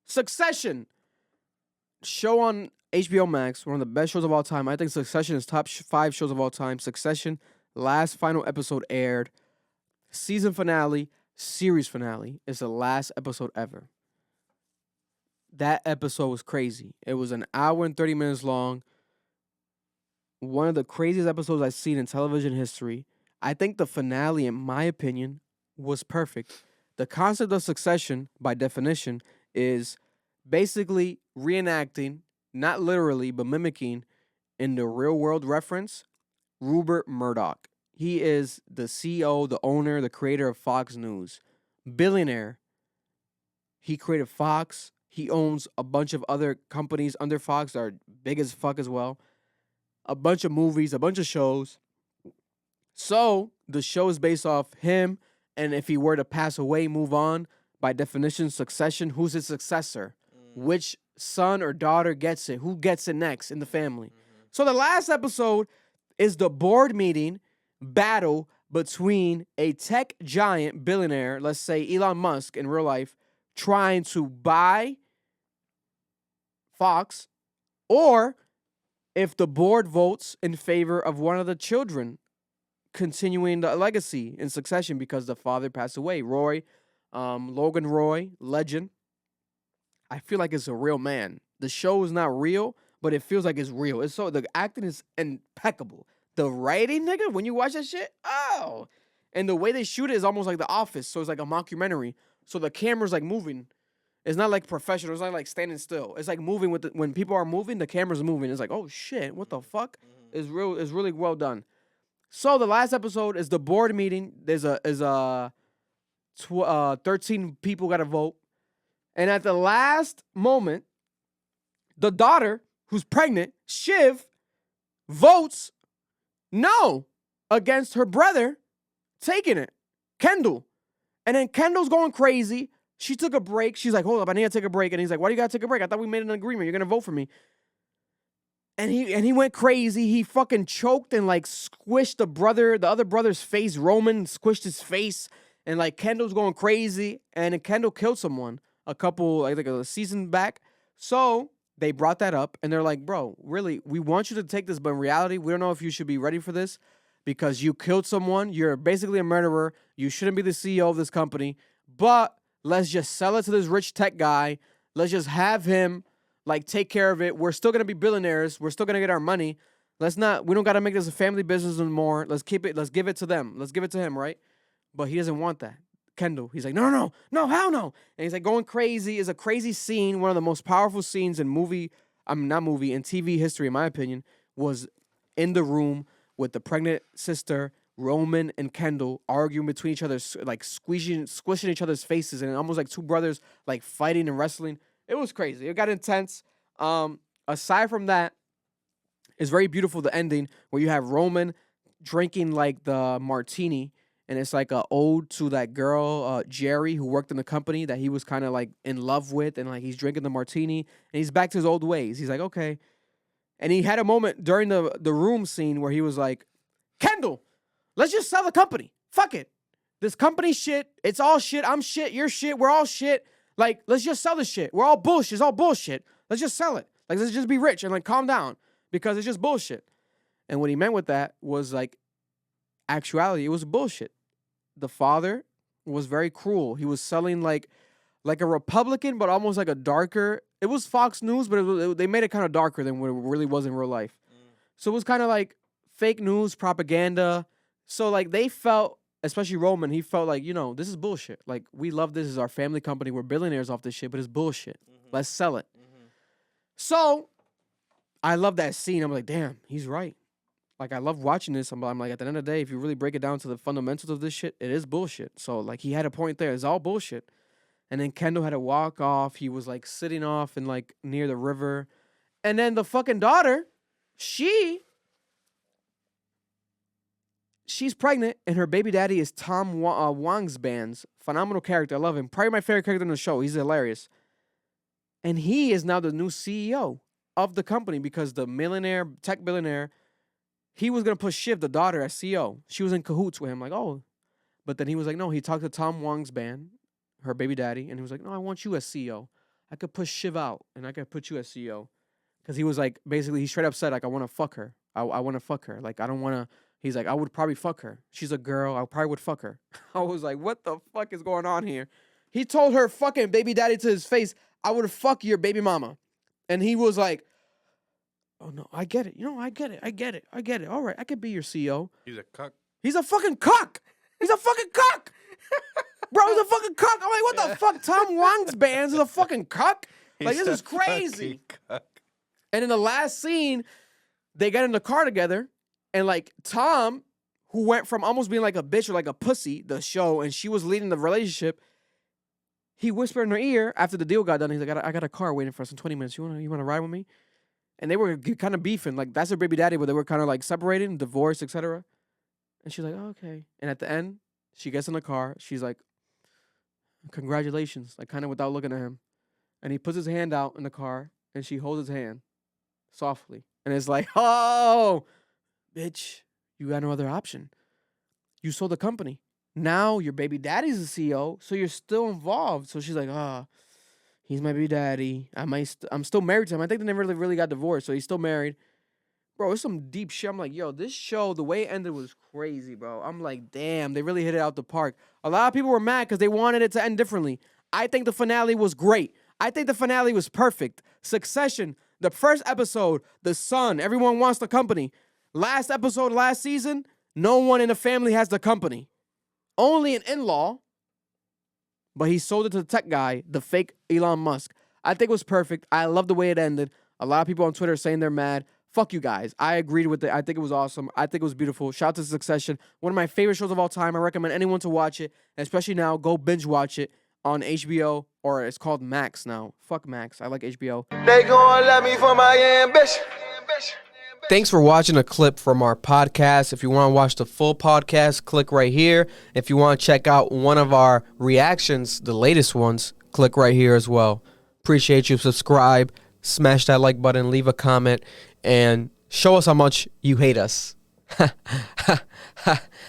Succession. Show on HBO Max, one of the best shows of all time. I think Succession is top 5 shows of all time. Succession, last final episode aired. Season finale, series finale is the last episode ever. That episode was crazy. It was an hour and 30 minutes long. One of the craziest episodes I've seen in television history. I think the finale, in my opinion, was perfect. The concept of Succession, by definition, is basically reenacting, not literally, but mimicking, in the real world reference, Rupert Murdoch. He is the CEO, the owner, the creator of Fox News. Billionaire. He created Fox. He owns a bunch of other companies under Fox that are big as fuck as well. A bunch of movies, a bunch of shows. So the show is based off him, and if he were to pass away, move on, by definition, Succession, who's his successor? Which son or daughter gets it? Who gets it next in the family? So the last episode is the board meeting battle between a tech giant billionaire, let's say Elon Musk in real life, trying to buy Fox, or if the board votes in favor of one of the children continuing the legacy in Succession because the father passed away. Logan Roy, legend. I feel like it's a real man. The show is not real, but it feels like it's real. The acting is impeccable. The writing, nigga, when you watch that shit, oh. And the way they shoot it is almost like The Office, so it's like a mockumentary. So the camera's like moving. It's not like professional. It's not like standing still. It's like moving when people are moving, the camera's moving. It's like, oh shit, what the fuck? It's really well done. So the last episode is the board meeting. There's 13 people got to vote. And at the last moment, the daughter, who's pregnant, Shiv, votes no against her brother taking it, Kendall. And then Kendall's going crazy. She took a break. She's like, hold up, I need to take a break. And he's like, why do you got to take a break? I thought we made an agreement. You're going to vote for me. And he went crazy. He fucking choked and like squished the other brother's face. Roman squished his face. And like Kendall's going crazy. And then Kendall killed someone a season back. So they brought that up. And they're like, bro, really, we want you to take this. But in reality, we don't know if you should be ready for this. Because you killed someone. You're basically a murderer. You shouldn't be the CEO of this company. But let's just sell it to this rich tech guy. Let's just have him like take care of it. We're still gonna be billionaires. We're still gonna get our money. We don't gotta make this a family business anymore. Let's keep it. Let's give it to them. Let's give it to him, right? But he doesn't want that. Kendall, he's like, no, hell no. And he's like going crazy. It's a crazy scene. One of the most powerful scenes in in TV history, in my opinion, was in the room with the pregnant sister, Roman and Kendall, arguing between each other, like squishing each other's faces, and almost like two brothers like fighting and wrestling. It was crazy. It got intense. Aside from that, it's very beautiful, the ending, where you have Roman drinking like the martini, and it's like an ode to that girl, Jerry, who worked in the company that he was kind of like in love with, and like he's drinking the martini, and he's back to his old ways. He's like, okay. And he had a moment during the room scene where he was like, Kendall, let's just sell the company. Fuck it. This company shit, it's all shit. I'm shit, you're shit, we're all shit. Like, let's just sell this shit. We're all bullshit. It's all bullshit. Let's just sell it. Like, let's just be rich and like calm down because it's just bullshit. And what he meant with that was like, actuality, it was bullshit. The father was very cruel. He was selling like a Republican, but almost like a darker. It was Fox News, but they made it kind of darker than what it really was in real life. So it was kind of like fake news, propaganda. So like they felt, especially Roman, he felt like, this is bullshit. Like, we love this. This is our family company. We're billionaires off this shit, but it's bullshit. Let's sell it. So I love that scene. I'm like, damn, he's right. Like, I love watching this. I'm like, at the end of the day, if you really break it down to the fundamentals of this shit, it is bullshit. So, like, he had a point there. It's all bullshit. And then Kendall had to walk off. He was, like, sitting off and, like, near the river. And then the fucking daughter, she's pregnant, and her baby daddy is Tom Wangsban's phenomenal character. I love him. Probably my favorite character in the show. He's hilarious. And he is now the new CEO of the company because the tech billionaire, he was going to put Shiv, the daughter, as CEO. She was in cahoots with him, like, oh. But then he was like, no, he talked to Tom Wangsban, her baby daddy, and he was like, no, I want you as CEO. I could push Shiv out and I could put you as CEO. Because he was like, basically, he straight up said, like, I want to fuck her. I want to fuck her. Like, I don't want to. He's like, I would probably fuck her. She's a girl. I probably would fuck her. I was like, what the fuck is going on here? He told her fucking baby daddy to his face, I would fuck your baby mama. And he was like, oh, no, I get it. I get it. All right, I could be your CEO. He's a cuck. He's a fucking cuck. He's a fucking cuck. Bro, he's a fucking cuck. I'm like, what the fuck? Tom Wong's bands is a fucking cuck? Like, this is crazy. Cuck. And in the last scene, they get in the car together. And, like, Tom, who went from almost being like a bitch or like a pussy, the show, and she was leading the relationship, he whispered in her ear after the deal got done. He's like, I got a car waiting for us in 20 minutes. You wanna ride with me? And they were kind of beefing. Like, that's her baby daddy, but they were kind of, like, separating, divorced, etc. And she's like, oh, okay. And at the end, she gets in the car. She's like, congratulations, like, kind of without looking at him. And he puts his hand out in the car, and she holds his hand softly. And it's like, oh, bitch, you got no other option. You sold the company. Now your baby daddy's the CEO, so you're still involved. So she's like, he's my baby daddy. I'm still married to him. I think they never really got divorced, so he's still married. Bro, it's some deep shit. I'm like, yo, this show, the way it ended was crazy, bro. I'm like, damn, they really hit it out the park. A lot of people were mad because they wanted it to end differently. I think the finale was great. I think the finale was perfect. Succession, the first episode, the son, everyone wants the company. Last episode, last season, no one in the family has the company. Only an in-law, but he sold it to the tech guy, the fake Elon Musk. I think it was perfect. I love the way it ended. A lot of people on Twitter are saying they're mad. Fuck you guys. I agreed with it. I think it was awesome. I think it was beautiful. Shout out to Succession. One of my favorite shows of all time. I recommend anyone to watch it, especially now. Go binge watch it on HBO, or it's called Max now. Fuck Max. I like HBO. They gon' love me for my ambition. Thanks for watching a clip from our podcast. If you want to watch the full podcast, click right here. If you want to check out one of our reactions, the latest ones, click right here as well. Appreciate you. Subscribe, smash that like button, leave a comment, and show us how much you hate us.